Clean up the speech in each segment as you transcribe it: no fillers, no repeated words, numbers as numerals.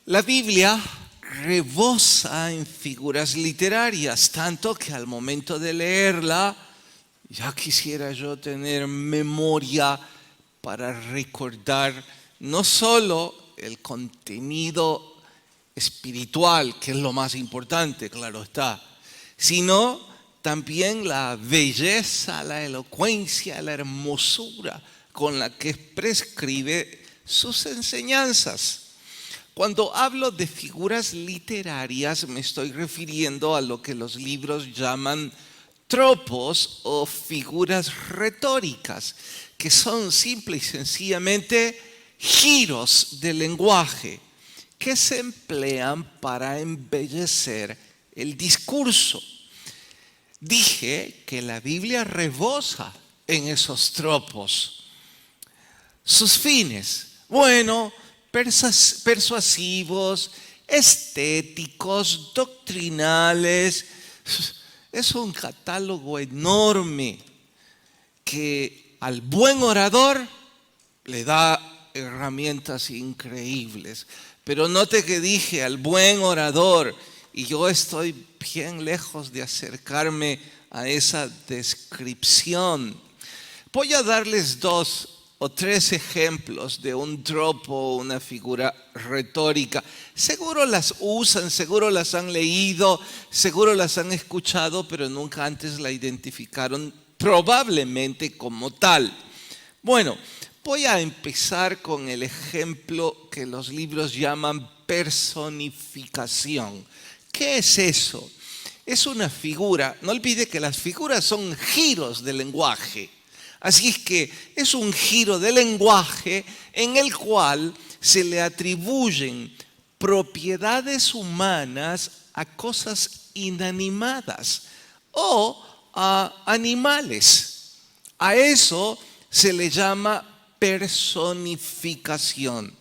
La Biblia rebosa en figuras literarias, tanto que al momento de leerla, ya quisiera yo tener memoria para recordar no solo el contenido espiritual, que es lo más importante, claro está, sino también la belleza, la elocuencia, la hermosura con la que prescribe sus enseñanzas. Cuando hablo de figuras literarias me estoy refiriendo a lo que los libros llaman tropos o figuras retóricas, que son simple y sencillamente giros del lenguaje que se emplean para embellecer el discurso. Dije que la Biblia rebosa en esos tropos. Sus fines, bueno, persuasivos, estéticos, doctrinales. Es un catálogo enorme que al buen orador le da herramientas increíbles. Pero note que dije al buen orador, y yo estoy bien lejos de acercarme a esa descripción. Voy a darles 2 o 3 ejemplos de un tropo, una figura retórica. Seguro las usan, seguro las han leído, seguro las han escuchado, pero nunca antes la identificaron probablemente como tal. Bueno, voy a empezar con el ejemplo que los libros llaman personificación. ¿Qué es eso? Es una figura. No olvide que las figuras son giros del lenguaje. Así es que es un giro de lenguaje en el cual se le atribuyen propiedades humanas a cosas inanimadas o a animales. A eso se le llama personificación.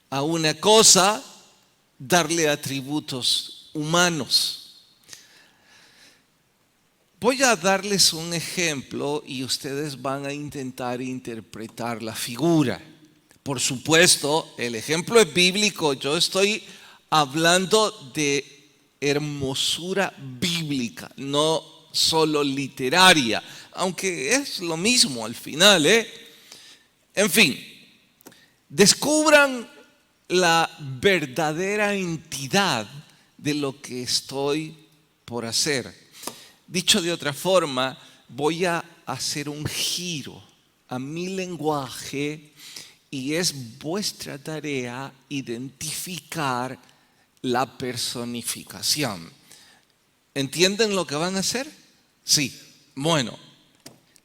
A una cosa darle atributos humanos. Voy a darles un ejemplo y ustedes van a intentar interpretar la figura. Por supuesto, el ejemplo es bíblico. Yo estoy hablando de hermosura bíblica, no solo literaria, aunque es lo mismo al final, En fin, descubran la verdadera entidad de lo que estoy por hacer. Dicho de otra forma, voy a hacer un giro a mi lenguaje y es vuestra tarea identificar la personificación. ¿Entienden lo que van a hacer? Sí. Bueno,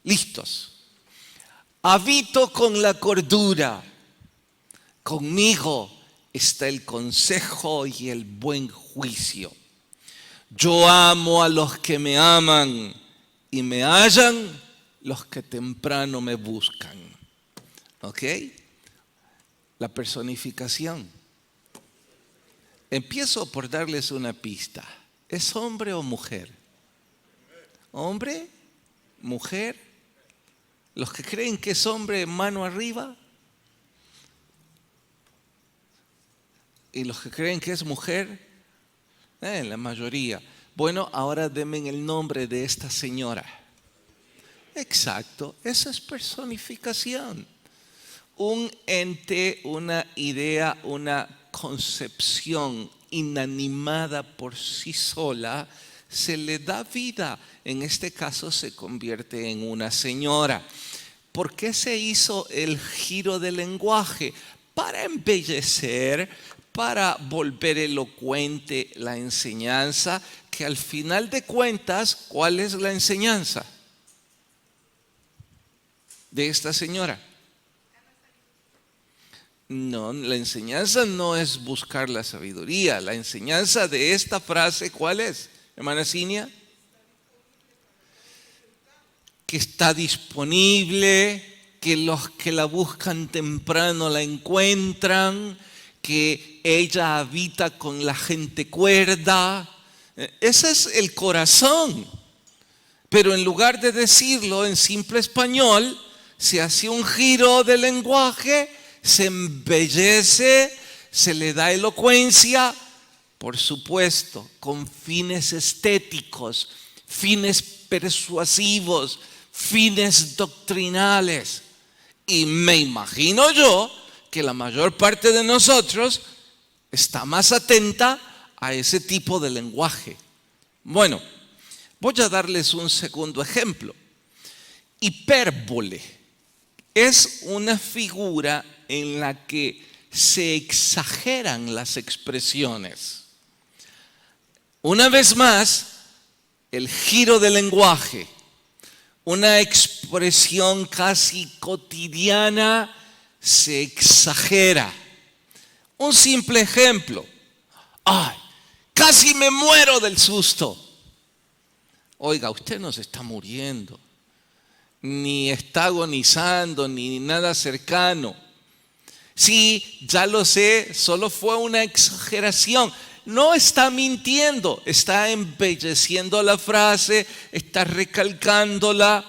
listos. Habito con la cordura. Conmigo está el consejo y el buen juicio. Yo amo a los que me aman y me hallan los que temprano me buscan. ¿Ok? La personificación. Empiezo por darles una pista. ¿Es hombre o mujer? ¿Hombre? ¿Mujer? Los que creen que es hombre, mano arriba. Y los que creen que es mujer, la mayoría. Bueno, ahora denme el nombre de esta señora. Exacto, eso es personificación. Un ente, una idea, una concepción inanimada por sí sola, se le da vida. En este caso se convierte en una señora. ¿Por qué se hizo el giro del lenguaje? Para embellecer, para volver elocuente la enseñanza, que al final de cuentas, ¿cuál es la enseñanza de esta señora? No, la enseñanza no es buscar la sabiduría. La enseñanza de esta frase, ¿cuál es, hermana Cinia? Que está disponible, que los que la buscan temprano la encuentran, que ella habita con la gente cuerda. Ese es el corazón. Pero en lugar de decirlo en simple español, se hace un giro del lenguaje, se embellece, se le da elocuencia, por supuesto, con fines estéticos, fines persuasivos, fines doctrinales. Y me imagino yo que la mayor parte de nosotros está más atenta a ese tipo de lenguaje. Bueno, voy a darles un segundo ejemplo. Hipérbole es una figura en la que se exageran las expresiones. Una vez más, el giro del lenguaje, una expresión casi cotidiana se exagera. Un simple ejemplo. ¡Ay! Casi me muero del susto. Oiga, usted no se está muriendo, ni está agonizando, ni nada cercano. Sí, ya lo sé, solo fue una exageración. No está mintiendo, está embelleciendo la frase, está recalcándola.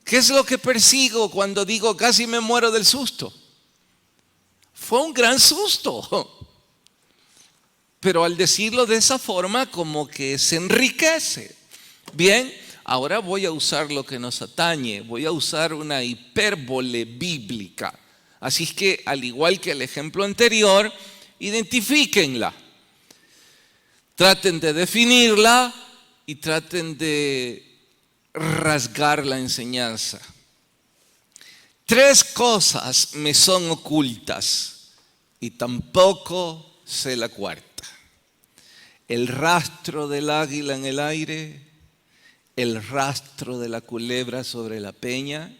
¿Qué es lo que persigo cuando digo casi me muero del susto? Fue un gran susto. Pero al decirlo de esa forma, como que se enriquece. Bien, ahora voy a usar lo que nos atañe. Voy a usar una hipérbole bíblica. Así es que, al igual que el ejemplo anterior, identifíquenla. Traten de definirla y traten de rasgar la enseñanza. 3 cosas me son ocultas y tampoco sé la cuarta. El rastro del águila en el aire, el rastro de la culebra sobre la peña,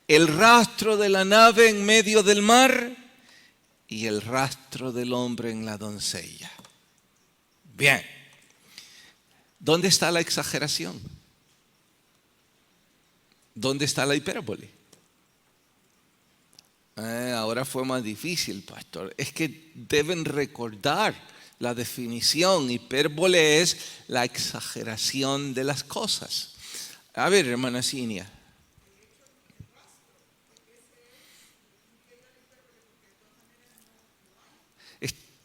el rastro de la nave en medio del mar y el rastro del hombre en la doncella. Bien, ¿dónde está la exageración? ¿Dónde está la hipérbole? Ahora fue más difícil, pastor. Es que deben recordar la definición. Hipérbole es la exageración de las cosas. A ver, hermana Cinia.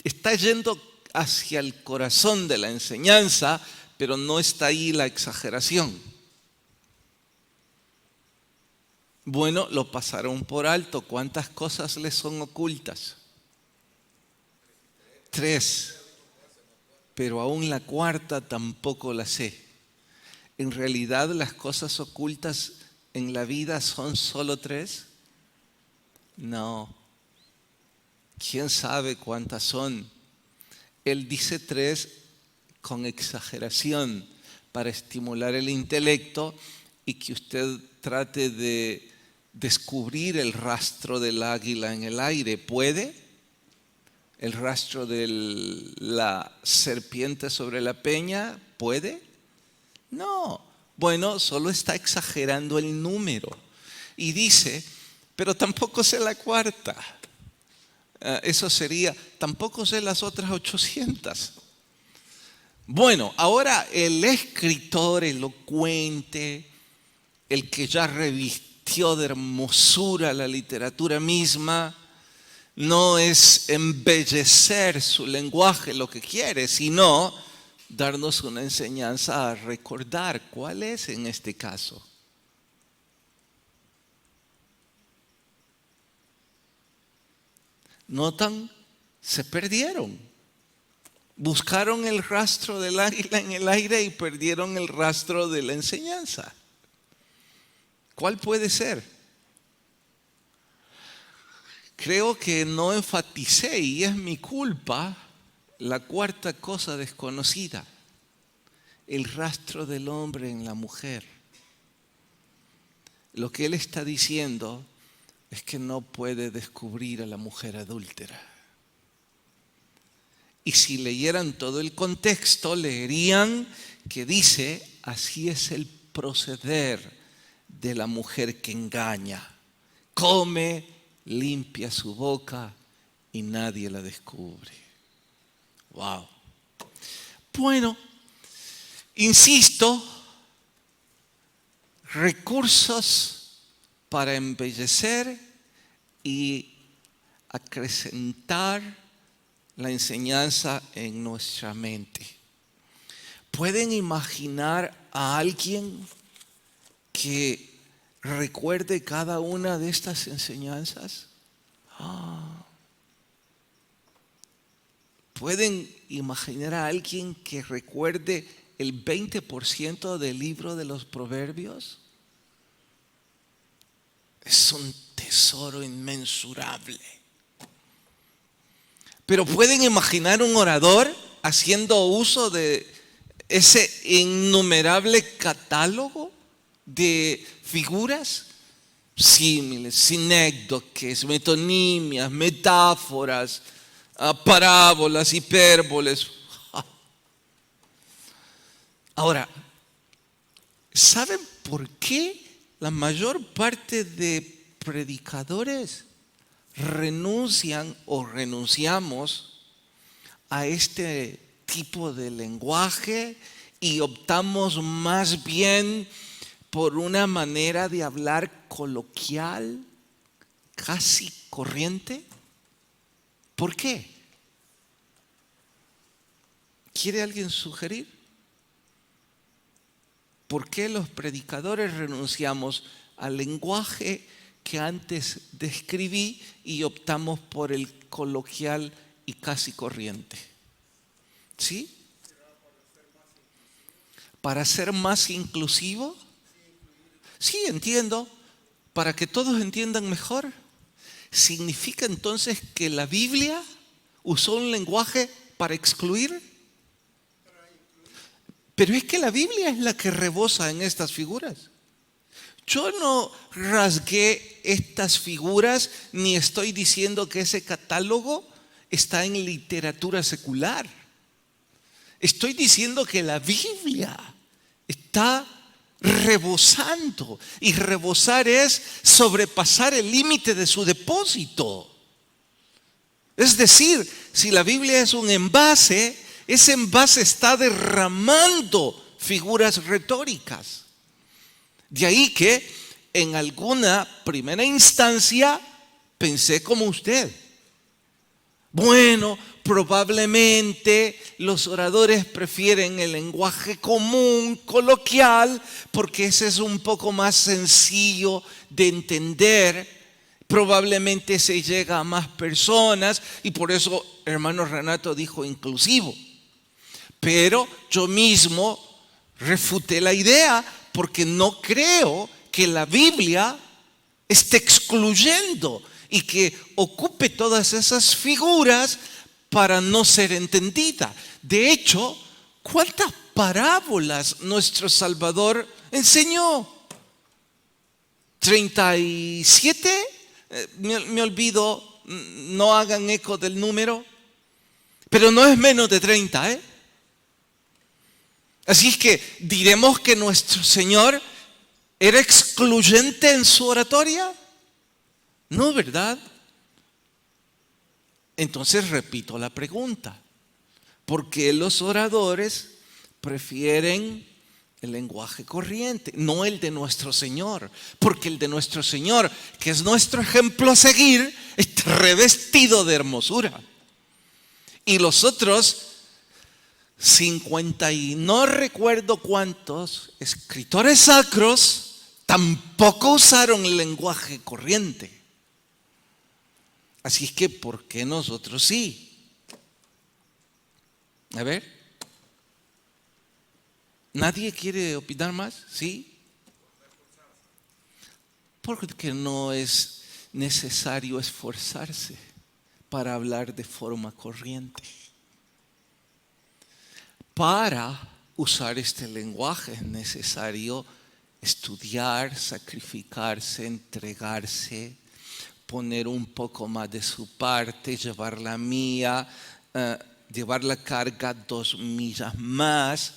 Está yendo hacia el corazón de la enseñanza, pero no está ahí la exageración. Bueno, lo pasaron por alto. ¿Cuántas cosas les son ocultas? 3. Pero aún la cuarta tampoco la sé. ¿En realidad las cosas ocultas en la vida son solo 3? No. ¿Quién sabe cuántas son? Él dice 3 con exageración para estimular el intelecto y que usted trate de descubrir el rastro del águila en el aire. ¿Puede? ¿El rastro de la serpiente sobre la peña? ¿Puede? No. Bueno, solo está exagerando el número. Y dice, pero tampoco sé la cuarta. Eso sería, tampoco sé las otras 800. Bueno, ahora el escritor elocuente, el que ya revistió de hermosura la literatura misma, no es embellecer su lenguaje lo que quiere, sino darnos una enseñanza a recordar. ¿Cuál es en este caso? ¿Notan? Se perdieron. Buscaron el rastro del águila en el aire y perdieron el rastro de la enseñanza. ¿Cuál puede ser? Creo que no enfaticé, y es mi culpa, la cuarta cosa desconocida: el rastro del hombre en la mujer. Lo que él está diciendo es que no puede descubrir a la mujer adúltera. Y si leyeran todo el contexto, leerían que dice: así es el proceder de la mujer que engaña. Come, limpia su boca y nadie la descubre. Wow. Bueno, insisto, recursos para embellecer y acrecentar la enseñanza en nuestra mente. ¿Pueden imaginar a alguien que recuerde cada una de estas enseñanzas? ¿Pueden imaginar a alguien que recuerde el 20% del libro de los Proverbios? Es un tesoro inmensurable. Pero ¿pueden imaginar un orador haciendo uso de ese innumerable catálogo de figuras? Símiles, sinécdoques, metonimias, metáforas, parábolas, hipérboles. Ahora, ¿saben por qué la mayor parte de predicadores renuncian o renunciamos a este tipo de lenguaje y optamos más bien por una manera de hablar coloquial, casi corriente? ¿Por qué? ¿Quiere alguien sugerir? ¿Por qué los predicadores renunciamos al lenguaje que antes describí y optamos por el coloquial y casi corriente? ¿Sí? ¿Para ser más inclusivo? Sí, entiendo. Para que todos entiendan mejor. ¿Significa entonces que la Biblia usó un lenguaje para excluir? Pero es que la Biblia es la que rebosa en estas figuras. Yo no rasgué estas figuras ni estoy diciendo que ese catálogo está en literatura secular. Estoy diciendo que la Biblia está rebosando, y rebosar es sobrepasar el límite de su depósito. Es decir, si la Biblia es un envase, ese envase está derramando figuras retóricas. De ahí que en alguna primera instancia pensé como usted. Bueno, probablemente los oradores prefieren el lenguaje común, coloquial, porque ese es un poco más sencillo de entender. Probablemente se llega a más personas y por eso hermano Renato dijo inclusivo. Pero yo mismo refuté la idea porque no creo que la Biblia esté excluyendo y que ocupe todas esas figuras para no ser entendida. De hecho, ¿cuántas parábolas nuestro Salvador enseñó? ¿37? Me olvido, no hagan eco del número, pero no es menos de 30, ¿eh? Así es que diremos que nuestro Señor era excluyente en su oratoria. No, ¿verdad? Entonces repito la pregunta. ¿Por qué los oradores prefieren el lenguaje corriente, no el de nuestro Señor? Porque el de nuestro Señor, que es nuestro ejemplo a seguir, está revestido de hermosura. Y los otros 50 y no recuerdo cuántos escritores sacros tampoco usaron el lenguaje corriente. Así es que, ¿por qué nosotros sí? A ver. ¿Nadie quiere opinar más? ¿Sí? Porque no es necesario esforzarse para hablar de forma corriente. Para usar este lenguaje es necesario estudiar, sacrificarse, entregarse, poner un poco más de su parte, llevar la mía, llevar la carga 2 millas más.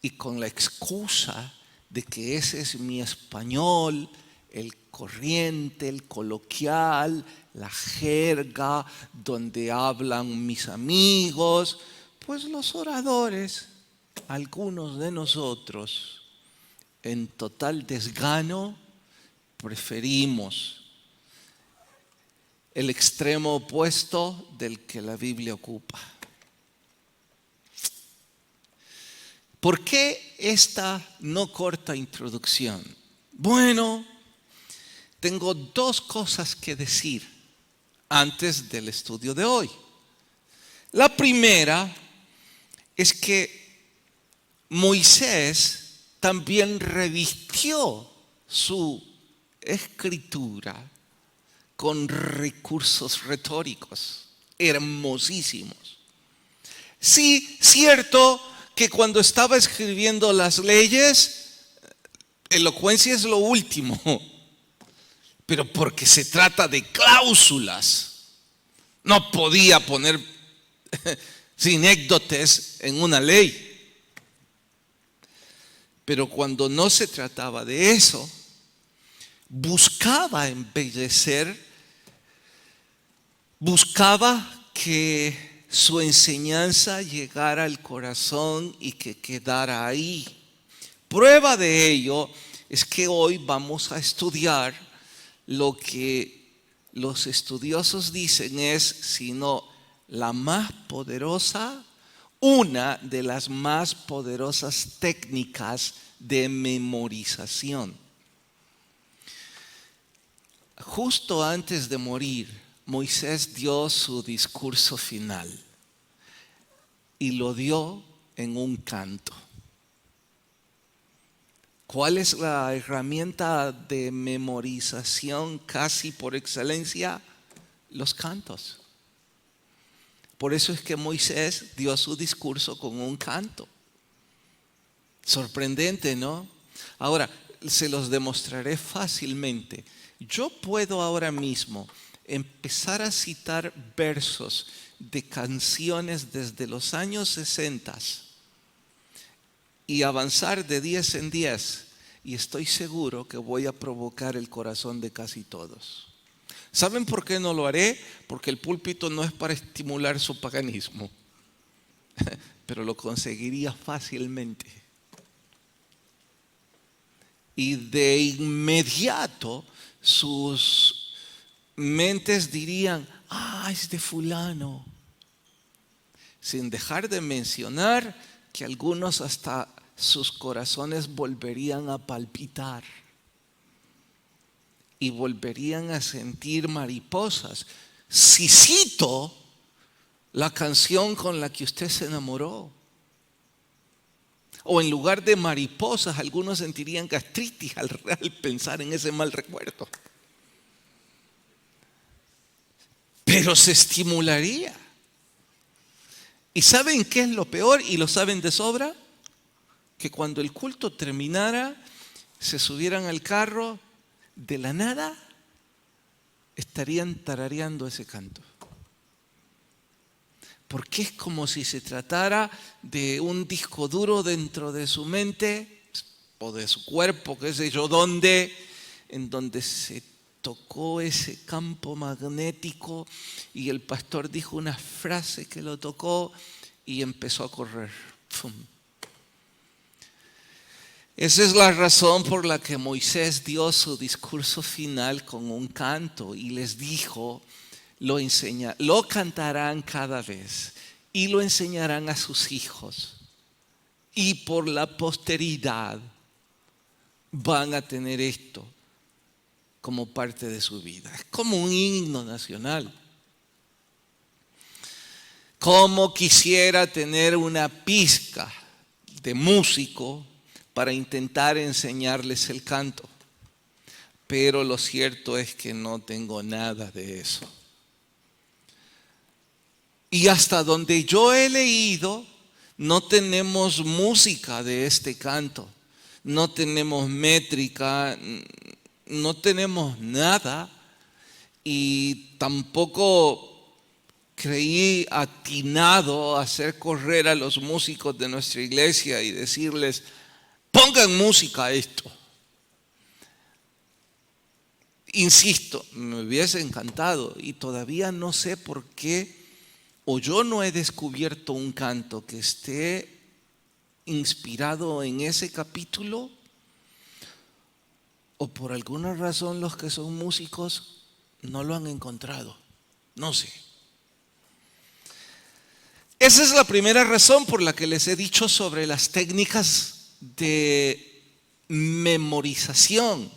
Y con la excusa de que ese es mi español, el corriente, el coloquial, la jerga donde hablan mis amigos, pues los oradores, algunos de nosotros, en total desgano, preferimos el extremo opuesto del que la Biblia ocupa. ¿Por qué esta no corta introducción? Bueno, tengo dos cosas que decir antes del estudio de hoy. La primera es que Moisés también revistió su escritura con recursos retóricos hermosísimos. Sí, cierto que cuando estaba escribiendo las leyes, elocuencia es lo último, pero porque se trata de cláusulas. No podía poner sinécdotes en una ley. Pero cuando no se trataba de eso, buscaba embellecer, buscaba que su enseñanza llegara al corazón y que quedara ahí. Prueba de ello es que hoy vamos a estudiar lo que los estudiosos dicen es, si no la más poderosa, una de las más poderosas técnicas de memorización. Justo antes de morir, Moisés dio su discurso final y lo dio en un canto. ¿Cuál es la herramienta de memorización casi por excelencia? Los cantos. Por eso es que Moisés dio su discurso con un canto. Sorprendente, ¿no? Ahora, se los demostraré fácilmente. Yo puedo ahora mismo empezar a citar versos de canciones desde los años 60 y avanzar de 10 en 10 y estoy seguro que voy a provocar el corazón de casi todos. ¿Saben por qué no lo haré? Porque el púlpito no es para estimular su paganismo, pero lo conseguiría fácilmente. Y de inmediato sus mentes dirían, es de fulano. Sin dejar de mencionar que algunos hasta sus corazones volverían a palpitar y volverían a sentir mariposas. Si cito la canción con la que usted se enamoró, o en lugar de mariposas, algunos sentirían gastritis al pensar en ese mal recuerdo. Pero se estimularía. ¿Y saben qué es lo peor? ¿Y lo saben de sobra? Que cuando el culto terminara, se subieran al carro, de la nada, estarían tarareando ese canto. Porque es como si se tratara de un disco duro dentro de su mente o de su cuerpo, qué sé yo, en donde se tocó ese campo magnético y el pastor dijo una frase que lo tocó y empezó a correr. ¡Fum! Esa es la razón por la que Moisés dio su discurso final con un canto y les dijo, lo cantarán cada vez y lo enseñarán a sus hijos y por la posteridad van a tener esto como parte de su vida. Es como un himno nacional. Como quisiera tener una pizca de músico para intentar enseñarles el canto, pero lo cierto es que no tengo nada de eso. Y hasta donde yo he leído, no tenemos música de este canto, no tenemos métrica, no tenemos nada y tampoco creí atinado hacer correr a los músicos de nuestra iglesia y decirles, pongan música a esto. Insisto, me hubiese encantado y todavía no sé por qué, o yo no he descubierto un canto que esté inspirado en ese capítulo, o por alguna razón los que son músicos no lo han encontrado. No sé. Esa es la primera razón por la que les he dicho sobre las técnicas de memorización.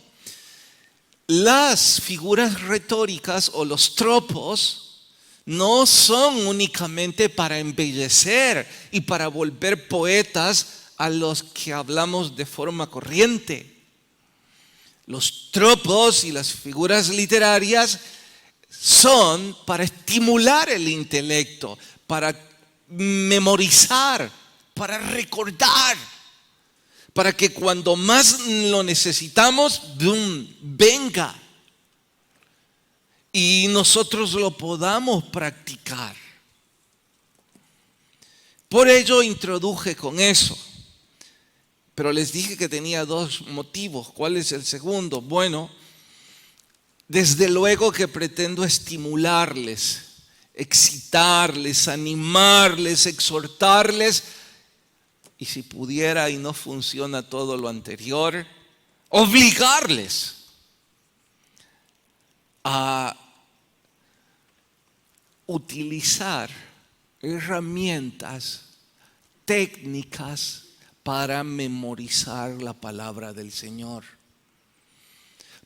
Las figuras retóricas o los tropos no son únicamente para embellecer y para volver poetas a los que hablamos de forma corriente. Los tropos y las figuras literarias son para estimular el intelecto, para memorizar, para recordar, para que cuando más lo necesitamos, venga y nosotros lo podamos practicar. Por ello introduje con eso. Pero les dije que tenía dos motivos. ¿Cuál es el segundo? Bueno, desde luego que pretendo estimularles, excitarles, animarles, exhortarles. Y si pudiera y no funciona todo lo anterior, obligarles a utilizar herramientas, técnicas para memorizar la palabra del Señor.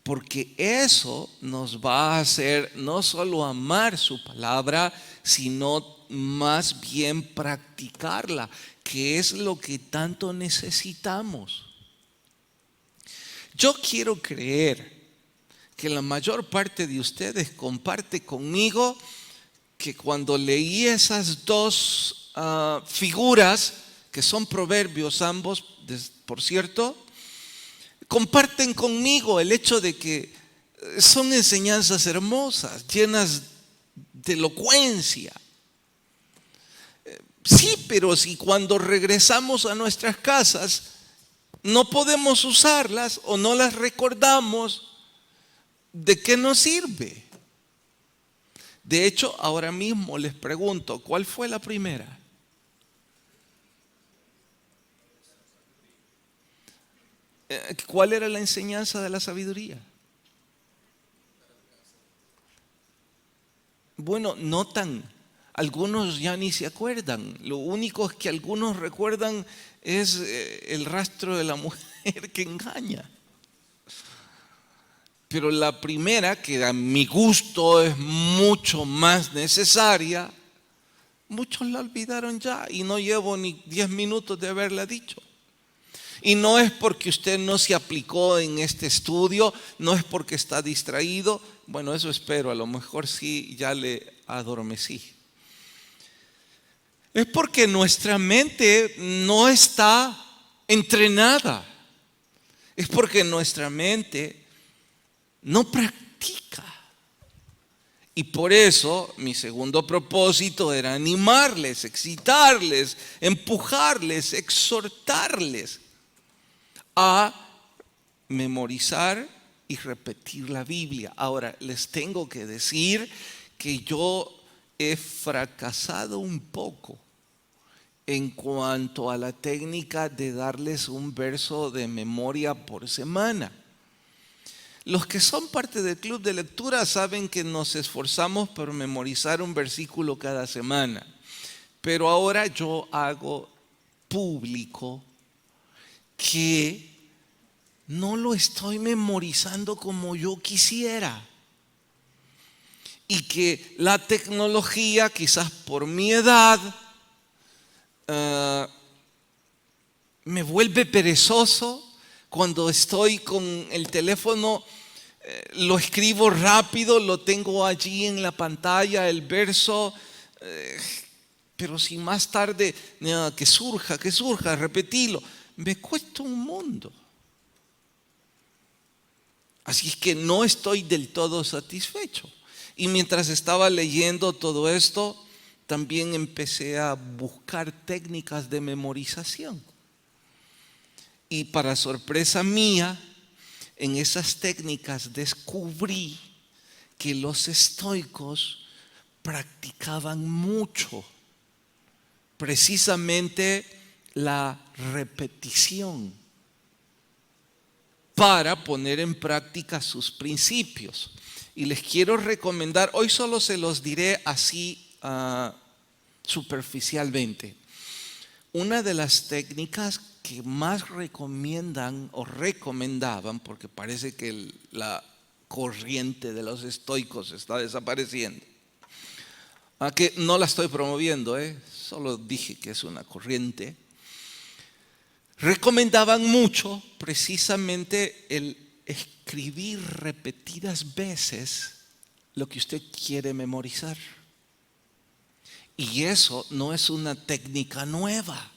Porque eso nos va a hacer no solo amar su palabra, sino más bien practicarla, que es lo que tanto necesitamos. Yo quiero creer que la mayor parte de ustedes comparte conmigo que cuando leí esas dos figuras, que son proverbios ambos, por cierto, comparten conmigo el hecho de que son enseñanzas hermosas, llenas de elocuencia. Sí, pero si cuando regresamos a nuestras casas no podemos usarlas o no las recordamos, ¿de qué nos sirve? De hecho, ahora mismo les pregunto, ¿cuál fue la primera? ¿Cuál era la enseñanza de la sabiduría? Bueno, notan, algunos ya ni se acuerdan. Lo único que algunos recuerdan es el rastro de la mujer que engaña. Pero la primera, que a mi gusto es mucho más necesaria, muchos la olvidaron ya y no llevo ni 10 minutos de haberla dicho. Y no es porque usted no se aplicó en este estudio, no es porque está distraído. Bueno, eso espero, a lo mejor sí ya le adormecí. Es porque nuestra mente no está entrenada. Es porque nuestra mente no practica. Y por eso mi segundo propósito era animarles, excitarles, empujarles, exhortarles a memorizar y repetir la Biblia. Ahora, les tengo que decir que yo he fracasado un poco en cuanto a la técnica de darles un verso de memoria por semana. Los que son parte del club de lectura saben que nos esforzamos por memorizar un versículo cada semana. Pero ahora yo hago público que no lo estoy memorizando como yo quisiera. Y que la tecnología, quizás por mi edad, me vuelve perezoso. Cuando estoy con el teléfono, lo escribo rápido, lo tengo allí en la pantalla, el verso, pero si más tarde, que surja, repetirlo, me cuesta un mundo. Así es que no estoy del todo satisfecho. Y mientras estaba leyendo todo esto, también empecé a buscar técnicas de memorización. Y para sorpresa mía, en esas técnicas descubrí que los estoicos practicaban mucho precisamente la repetición para poner en práctica sus principios. y les quiero recomendar, hoy solo se los diré así superficialmente. Una de las técnicas que más recomiendan o recomendaban, porque parece que la corriente de los estoicos está desapareciendo, que no la estoy promoviendo, solo dije que es una corriente, recomendaban mucho precisamente el escribir repetidas veces lo que usted quiere memorizar. Y eso no es una técnica nueva.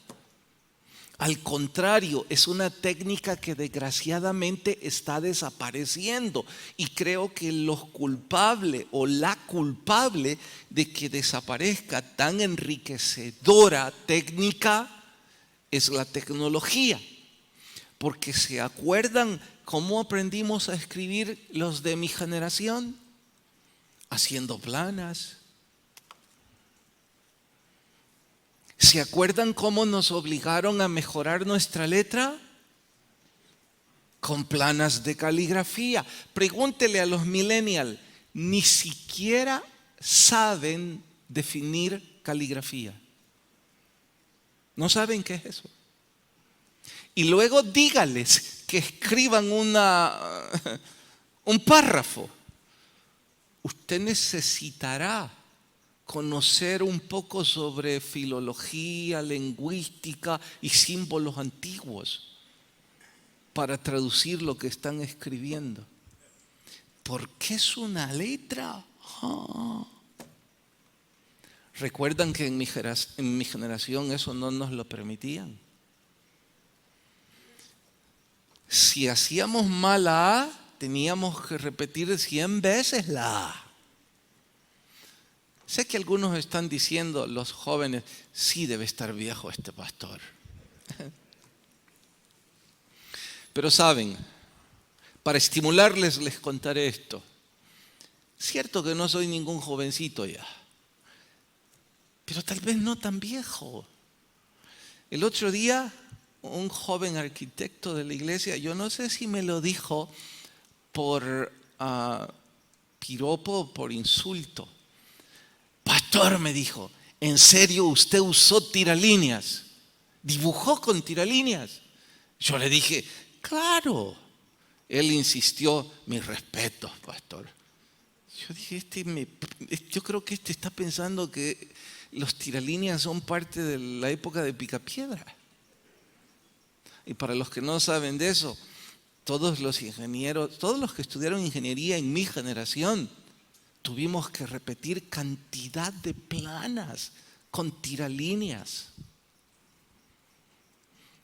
Al contrario, es una técnica que desgraciadamente está desapareciendo. Y creo que los culpables o la culpable de que desaparezca tan enriquecedora técnica es la tecnología. Porque ¿se acuerdan cómo aprendimos a escribir los de mi generación? Haciendo planas. ¿Se acuerdan cómo nos obligaron a mejorar nuestra letra? Con planas de caligrafía. Pregúntele a los millennials, ni siquiera saben definir caligrafía. No saben qué es eso. Y luego dígales que escriban un párrafo. Usted necesitará conocer un poco sobre filología, lingüística y símbolos antiguos para traducir lo que están escribiendo. ¿Por qué es una letra? ¿Recuerdan que en mi generación eso no nos lo permitían? Si hacíamos mal la A, teníamos que repetir 100 veces la A. Sé que algunos están diciendo, los jóvenes, sí debe estar viejo este pastor. Pero saben, para estimularles les contaré esto. Cierto que no soy ningún jovencito ya, pero tal vez no tan viejo. El otro día, un joven arquitecto de la iglesia, yo no sé si me lo dijo por piropo o por insulto. Pastor, me dijo, ¿en serio usted usó tiralíneas? ¿Dibujó con tiralíneas? Yo le dije, claro. Él insistió, mis respetos, pastor. Yo dije, yo creo que este está pensando que los tiralíneas son parte de la época de Picapiedra. Y para los que no saben de eso, todos los ingenieros, todos los que estudiaron ingeniería en mi generación, tuvimos que repetir cantidad de planas con tiralíneas.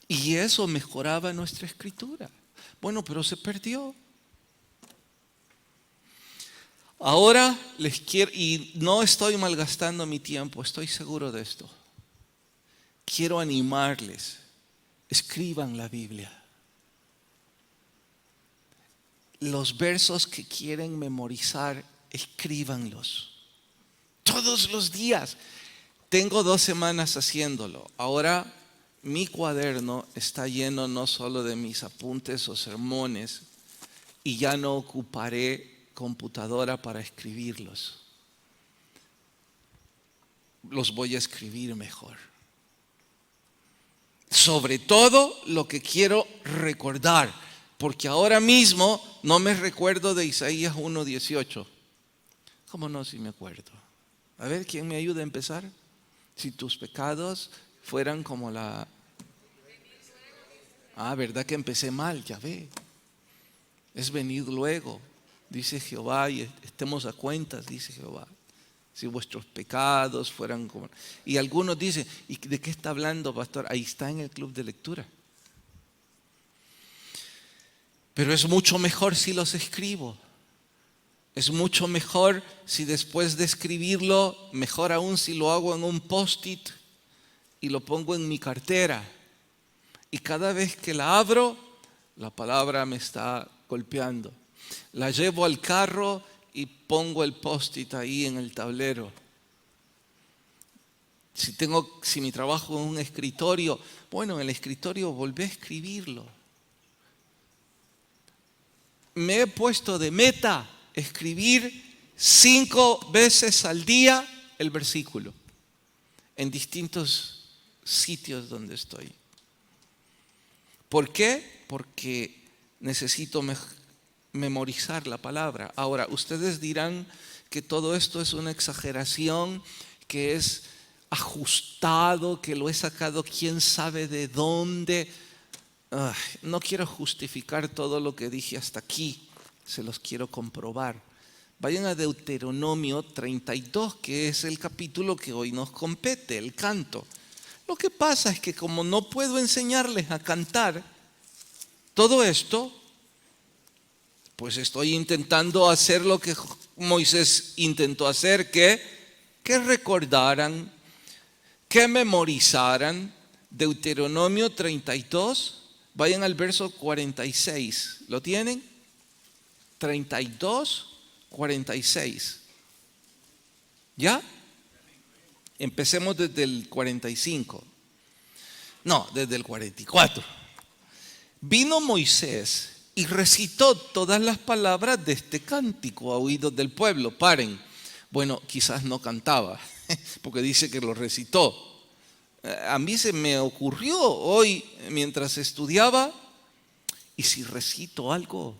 Y eso mejoraba nuestra escritura. Bueno, pero se perdió. Ahora les quiero, y no estoy malgastando mi tiempo, estoy seguro de esto. Quiero animarles, escriban la Biblia. Los versos que quieren memorizar, escríbanlos. Todos los días. Tengo 2 semanas haciéndolo. Ahora mi cuaderno está lleno no solo de mis apuntes o sermones, y ya no ocuparé computadora para escribirlos. Los voy a escribir mejor. Sobre todo lo que quiero recordar, porque ahora mismo no me recuerdo de Isaías 1:18. ¿Cómo no? Si me acuerdo. A ver, ¿quién me ayuda a empezar? Si tus pecados fueran como la... ¿verdad que empecé mal? Ya ve. Es venir luego, dice Jehová, y estemos a cuentas, dice Jehová. Si vuestros pecados fueran como... Y algunos dicen, ¿y de qué está hablando, pastor? Ahí está en el club de lectura. Pero es mucho mejor si los escribo. Es mucho mejor si después de escribirlo, mejor aún si lo hago en un post-it y lo pongo en mi cartera. Y cada vez que la abro, la palabra me está golpeando. La llevo al carro y pongo el post-it ahí en el tablero. Si mi trabajo es un escritorio, bueno, en el escritorio volví a escribirlo. Me he puesto de meta escribir 5 veces al día el versículo en distintos sitios donde estoy. ¿Por qué? Porque necesito memorizar la palabra. Ahora, ustedes dirán que todo esto es una exageración, que es ajustado, que lo he sacado quién sabe de dónde. No quiero justificar todo lo que dije hasta aquí, se los quiero comprobar. Vayan a Deuteronomio 32, que es el capítulo que hoy nos compete, el canto. Lo que pasa es que como no puedo enseñarles a cantar todo esto, pues estoy intentando hacer lo que Moisés intentó hacer, que recordaran, que memorizaran Deuteronomio 32. Vayan al verso 46. ¿Lo tienen? 32, 46. ¿Ya? Empecemos desde el 45. No, desde el 44. Vino Moisés y recitó todas las palabras de este cántico a oídos del pueblo. Paren. Bueno, quizás no cantaba, porque dice que lo recitó. A mí se me ocurrió hoy, mientras estudiaba, ¿y si recito algo?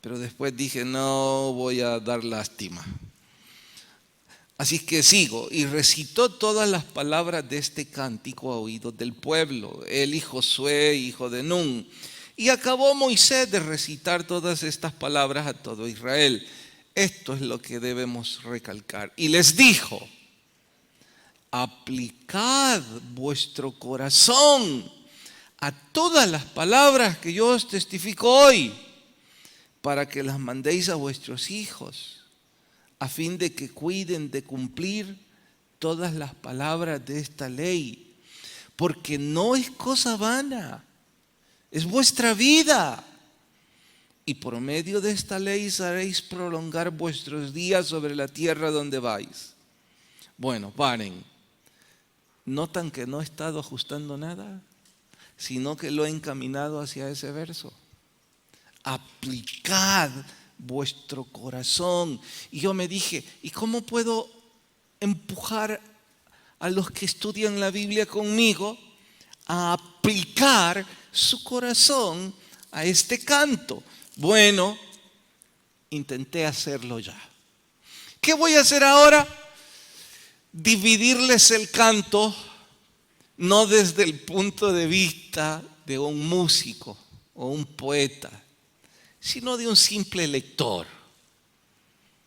Pero después dije, no voy a dar lástima. Así que sigo, y recitó todas las palabras de este cántico a oídos del pueblo, él y Josué, hijo de Nun. Y acabó Moisés de recitar todas estas palabras a todo Israel. Esto es lo que debemos recalcar. Y les dijo: aplicad vuestro corazón a todas las palabras que yo os testifico hoy, para que las mandéis a vuestros hijos, a fin de que cuiden de cumplir todas las palabras de esta ley, porque no es cosa vana, es vuestra vida. Y por medio de esta ley haréis prolongar vuestros días sobre la tierra donde vais. Bueno, paren. ¿Notan que no he estado ajustando nada? Sino que lo he encaminado hacia ese verso. Aplicad vuestro corazón. Y yo me dije, ¿y cómo puedo empujar a los que estudian la Biblia conmigo a aplicar su corazón a este canto? Bueno, intenté hacerlo ya. ¿Qué voy a hacer ahora? Dividirles el canto, no desde el punto de vista de un músico o un poeta, sino de un simple lector,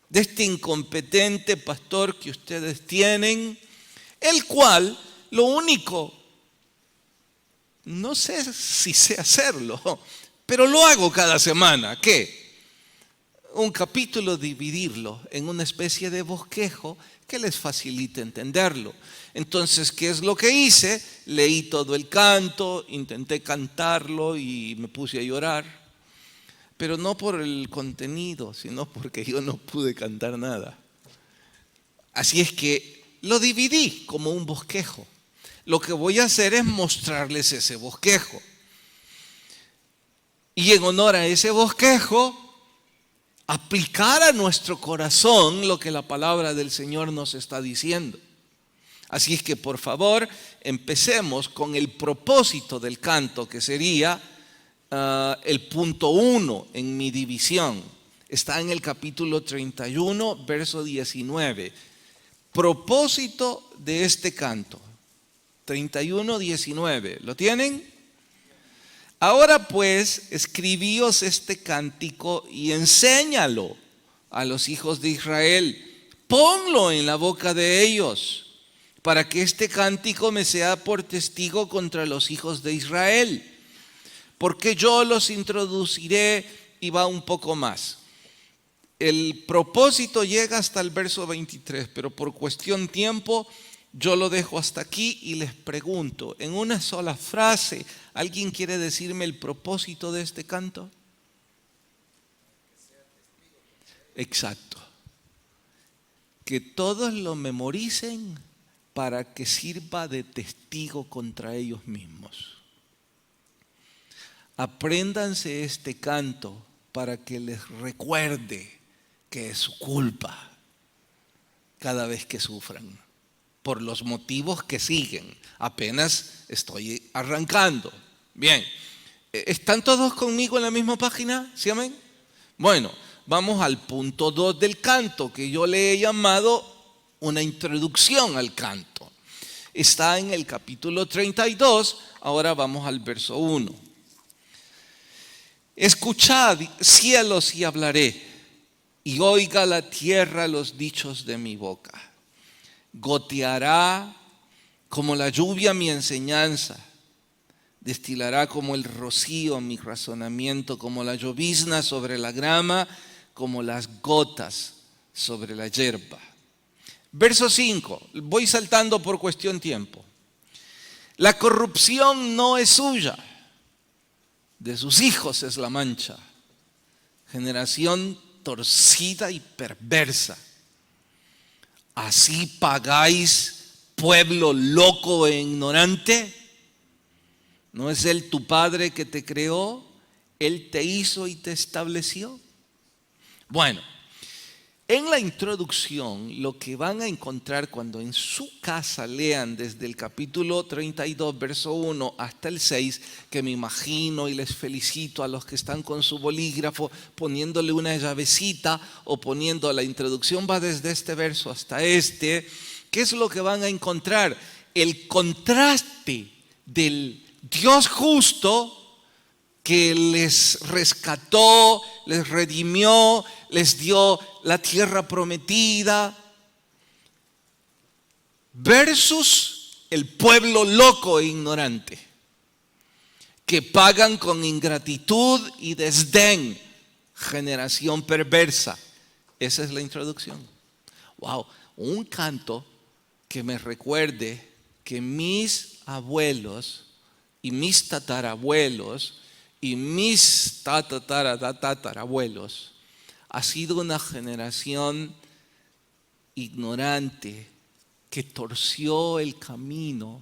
de este incompetente pastor que ustedes tienen, el cual lo único, no sé si sé hacerlo, pero lo hago cada semana. ¿Qué? Un capítulo, dividirlo en una especie de bosquejo que les facilite entenderlo. Entonces, ¿qué es lo que hice? Leí todo el canto, intenté cantarlo y me puse a llorar. Pero no por el contenido, sino porque yo no pude cantar nada. Así es que lo dividí como un bosquejo. Lo que voy a hacer es mostrarles ese bosquejo. Y en honor a ese bosquejo, aplicar a nuestro corazón lo que la palabra del Señor nos está diciendo. Así es que por favor empecemos con el propósito del canto, que sería el punto 1 en mi división. Está en el capítulo 31, verso 19. Propósito de este canto. 31, 19. ¿Lo tienen? Ahora pues, escribíos este cántico y enséñalo a los hijos de Israel. Ponlo en la boca de ellos, para que este cántico me sea por testigo contra los hijos de Israel. Porque yo los introduciré, y va un poco más. El propósito llega hasta el verso 23, pero por cuestión tiempo yo lo dejo hasta aquí y les pregunto, en una sola frase, ¿alguien quiere decirme el propósito de este canto? Exacto. Que todos lo memoricen para que sirva de testigo contra ellos mismos. Apréndanse este canto para que les recuerde que es su culpa cada vez que sufran, por los motivos que siguen. Apenas estoy arrancando. Bien, ¿están todos conmigo en la misma página? ¿Sí, amén? Bueno, vamos al punto 2 del canto, que yo le he llamado una introducción al canto. Está en el capítulo 32, ahora vamos al verso 1. Escuchad, cielos, y hablaré, y oiga la tierra los dichos de mi boca. Goteará como la lluvia mi enseñanza, destilará como el rocío mi razonamiento, como la llovizna sobre la grama, como las gotas sobre la hierba. Verso 5, voy saltando por cuestión tiempo. La corrupción no es suya, de sus hijos es la mancha. Generación torcida y perversa. ¿Así pagáis, pueblo loco e ignorante? ¿No es Él tu Padre que te creó? ¿Él te hizo y te estableció? Bueno, en la introducción, lo que van a encontrar cuando en su casa lean desde el capítulo 32, verso 1 hasta el 6, que me imagino y les felicito a los que están con su bolígrafo poniéndole una llavecita o poniendo la introducción, va desde este verso hasta este. ¿Qué es lo que van a encontrar? El contraste del Dios justo que les rescató, les redimió, les dio la tierra prometida, versus el pueblo loco e ignorante, que pagan con ingratitud y desdén, generación perversa. Esa es la introducción. Wow, un canto que me recuerde que mis abuelos y mis tatarabuelos y mis tatarabuelos ha sido una generación ignorante que torció el camino.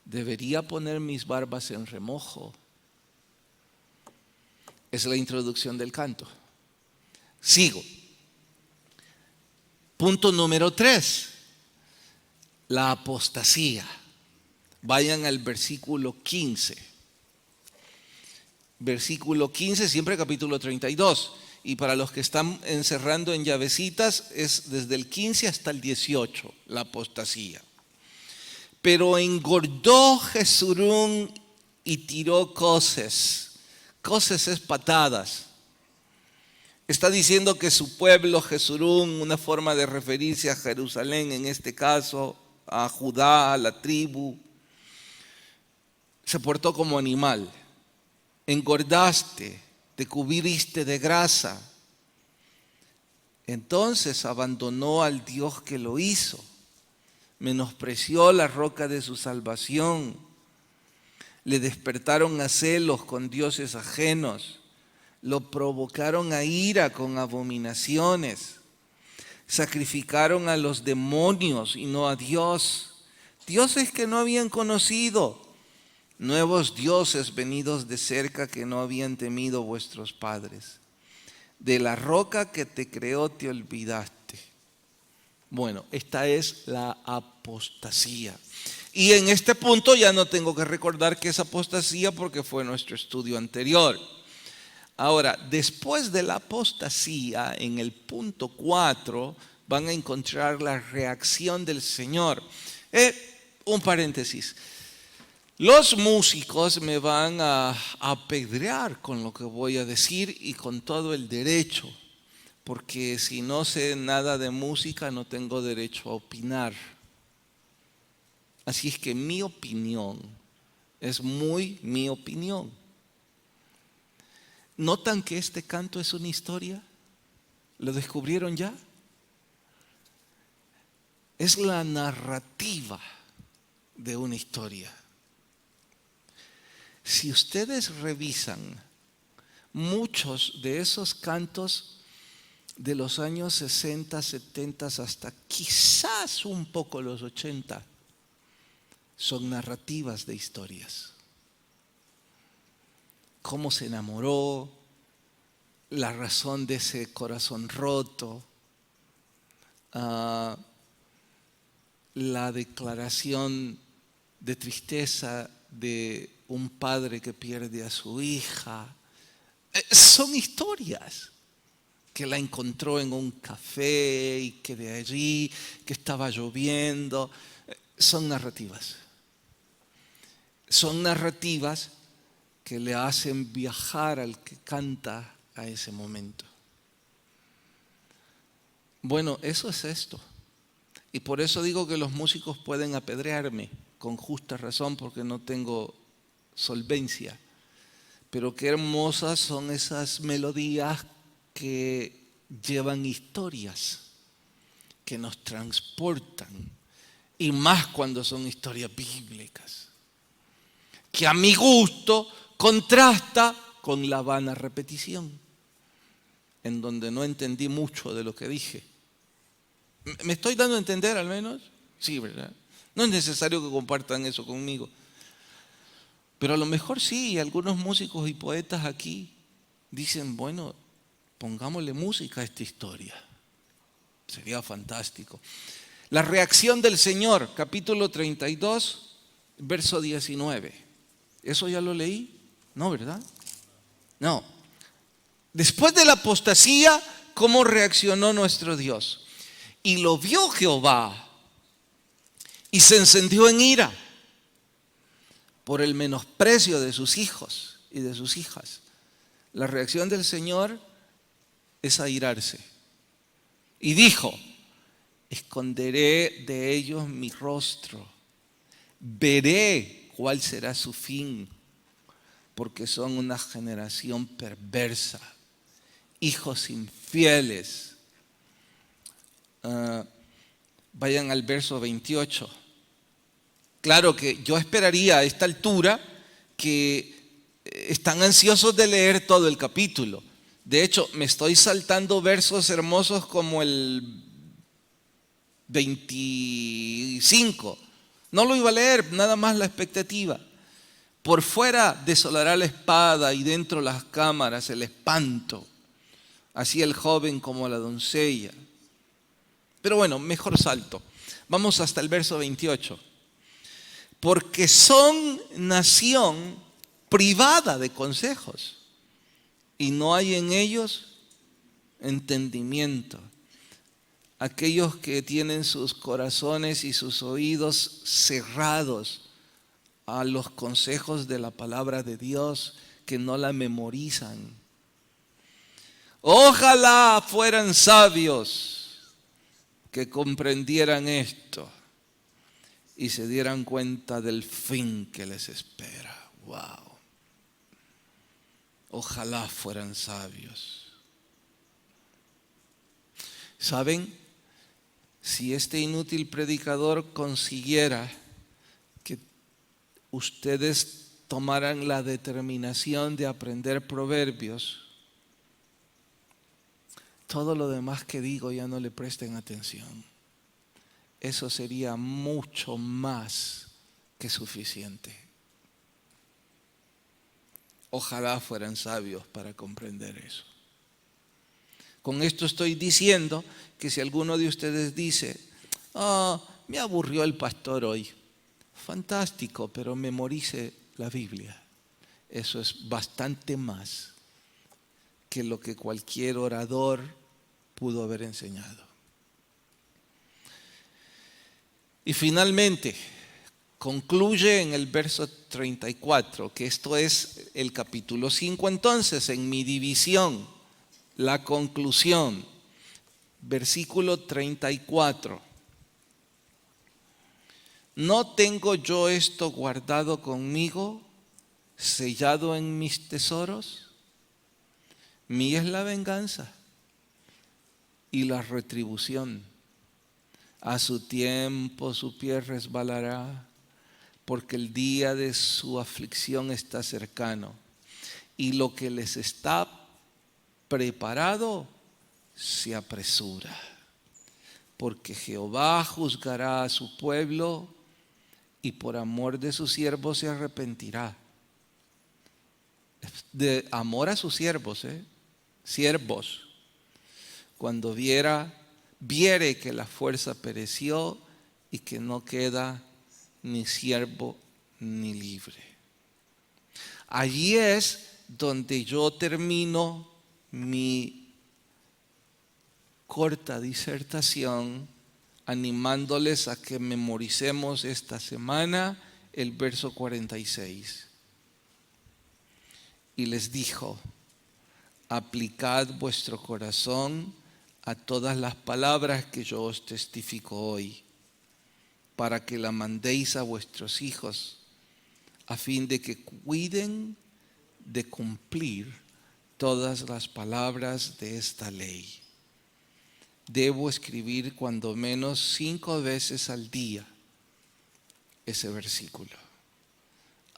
Debería poner mis barbas en remojo. Es la introducción del canto. Sigo. Punto número 3. La apostasía. Vayan al versículo 15. Versículo 15, siempre capítulo 32. Y para los que están encerrando en llavecitas, es desde el 15 hasta el 18, la apostasía. Pero engordó Jesurún y tiró coces. Coces es patadas. Está diciendo que su pueblo, Jesurún, una forma de referirse a Jerusalén, en este caso, a Judá, a la tribu, se portó como animal. Engordaste, te cubriste de grasa. Entonces abandonó al Dios que lo hizo, menospreció la roca de su salvación, le despertaron a celos con dioses ajenos, lo provocaron a ira con abominaciones, sacrificaron a los demonios y no a Dios, dioses que no habían conocido, nuevos dioses venidos de cerca que no habían temido vuestros padres. De la roca que te creó te olvidaste. Bueno, esta es la apostasía. Y en este punto ya no tengo que recordar que es apostasía porque fue nuestro estudio anterior. Ahora, después de la apostasía, en el punto 4, van a encontrar la reacción del Señor. Un paréntesis. Los músicos me van a apedrear con lo que voy a decir y con todo el derecho, porque si no sé nada de música no tengo derecho a opinar. Así es que mi opinión es muy mi opinión. ¿Notan que este canto es una historia? ¿Lo descubrieron ya? Es la narrativa de una historia. Si ustedes revisan muchos de esos cantos de los años 60, 70 hasta quizás un poco los 80, son narrativas de historias. Cómo se enamoró, la razón de ese corazón roto, la declaración de tristeza de un padre que pierde a su hija. Son historias que la encontró en un café y que de allí, que estaba lloviendo. Son narrativas. Son narrativas que le hacen viajar al que canta a ese momento. Bueno, eso es esto. Y por eso digo que los músicos pueden apedrearme con justa razón, porque no tengo solvencia. Pero qué hermosas son esas melodías que llevan historias, que nos transportan, y más cuando son historias bíblicas, que a mi gusto contrasta con la vana repetición, en donde no entendí mucho de lo que dije. ¿Me estoy dando a entender al menos? Sí, ¿verdad? No es necesario que compartan eso conmigo. Pero a lo mejor sí, algunos músicos y poetas aquí dicen, bueno, pongámosle música a esta historia. Sería fantástico. La reacción del Señor, capítulo 32, verso 19. ¿Eso ya lo leí? No, ¿verdad? No. Después de la apostasía, ¿cómo reaccionó nuestro Dios? Y lo vio Jehová y se encendió en ira por el menosprecio de sus hijos y de sus hijas. La reacción del Señor es airarse. Y dijo, esconderé de ellos mi rostro, veré cuál será su fin, porque son una generación perversa, hijos infieles. Vayan al verso 28. Claro que yo esperaría a esta altura que están ansiosos de leer todo el capítulo. De hecho, me estoy saltando versos hermosos como el 25. No lo iba a leer, nada más la expectativa. Por fuera desolará la espada y dentro las cámaras el espanto. Así el joven como la doncella. Pero bueno, mejor salto. Vamos hasta el verso 28. Porque son nación privada de consejos y no hay en ellos entendimiento. Aquellos que tienen sus corazones y sus oídos cerrados a los consejos de la palabra de Dios, que no la memorizan. Ojalá fueran sabios que comprendieran esto y se dieran cuenta del fin que les espera. Wow. Ojalá fueran sabios. ¿Saben? Si este inútil predicador consiguiera que ustedes tomaran la determinación de aprender proverbios, todo lo demás que digo ya no le presten atención. Eso sería mucho más que suficiente. Ojalá fueran sabios para comprender eso. Con esto estoy diciendo que si alguno de ustedes dice, me aburrió el pastor hoy, fantástico, pero memorice la Biblia. Eso es bastante más que lo que cualquier orador pudo haber enseñado. Y finalmente, concluye en el verso 34, que esto es el capítulo 5 entonces, en mi división, la conclusión. Versículo 34. ¿No tengo yo esto guardado conmigo, sellado en mis tesoros? Mía es la venganza y la retribución. A su tiempo su pie resbalará, porque el día de su aflicción está cercano, y lo que les está preparado se apresura. Porque Jehová juzgará a su pueblo y por amor de sus siervos se arrepentirá. De amor a sus siervos, siervos, cuando viere que la fuerza pereció y que no queda ni siervo ni libre. Allí es donde yo termino mi corta disertación, animándoles a que memoricemos esta semana el verso 46. Y les dijo: aplicad vuestro corazón a todas las palabras que yo os testifico hoy, para que la mandéis a vuestros hijos, a fin de que cuiden de cumplir todas las palabras de esta ley. Debo escribir cuando menos 5 veces al día ese versículo.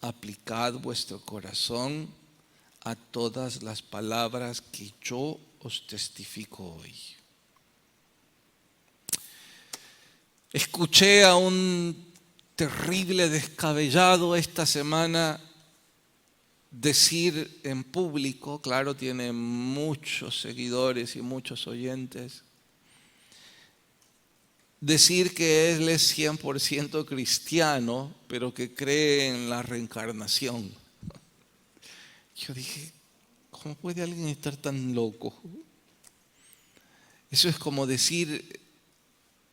Aplicad vuestro corazón a todas las palabras que yo os testifico hoy. Escuché a un terrible descabellado esta semana decir en público, claro, tiene muchos seguidores y muchos oyentes, decir que él es 100% cristiano, pero que cree en la reencarnación. Yo dije, ¿cómo puede alguien estar tan loco? Eso es como decir,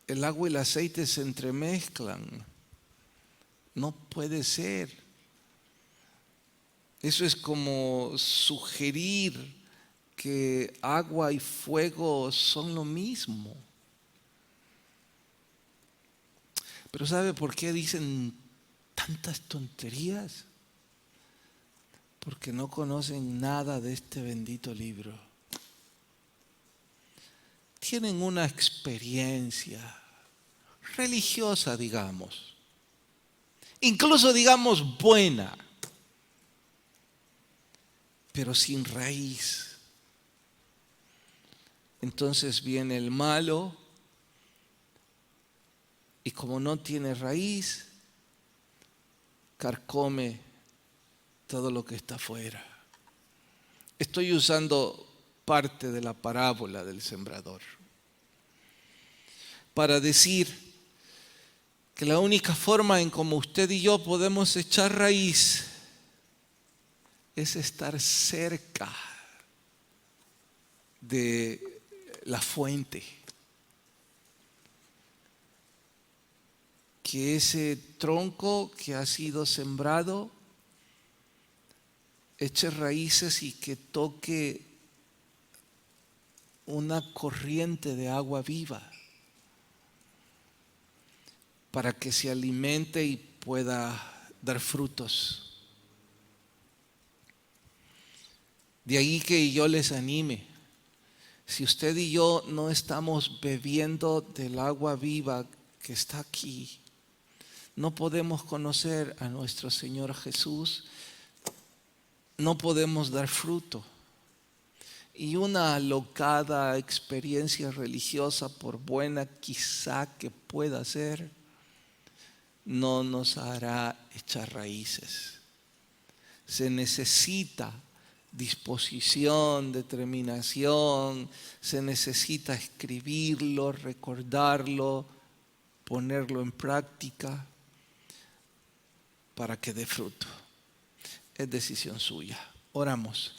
el agua y el aceite se entremezclan. No puede ser. Eso es como sugerir que agua y fuego son lo mismo. Pero ¿sabe por qué dicen tantas tonterías? Porque no conocen nada de este bendito libro. Tienen una experiencia religiosa, digamos. Incluso digamos buena, pero sin raíz. Entonces viene el malo y como no tiene raíz, carcome todo lo que está afuera. Estoy usando parte de la parábola del sembrador para decir que la única forma en como usted y yo podemos echar raíz es estar cerca de la fuente. Que ese tronco que ha sido sembrado eche raíces y que toque una corriente de agua viva para que se alimente y pueda dar frutos. De ahí que yo les anime. Si usted y yo no estamos bebiendo del agua viva que está aquí, no podemos conocer a nuestro Señor Jesús, no podemos dar fruto. Y una alocada experiencia religiosa, por buena quizá que pueda ser, no nos hará echar raíces. Se necesita disposición, determinación, se necesita escribirlo, recordarlo, ponerlo en práctica para que dé fruto. Es decisión suya. Oramos.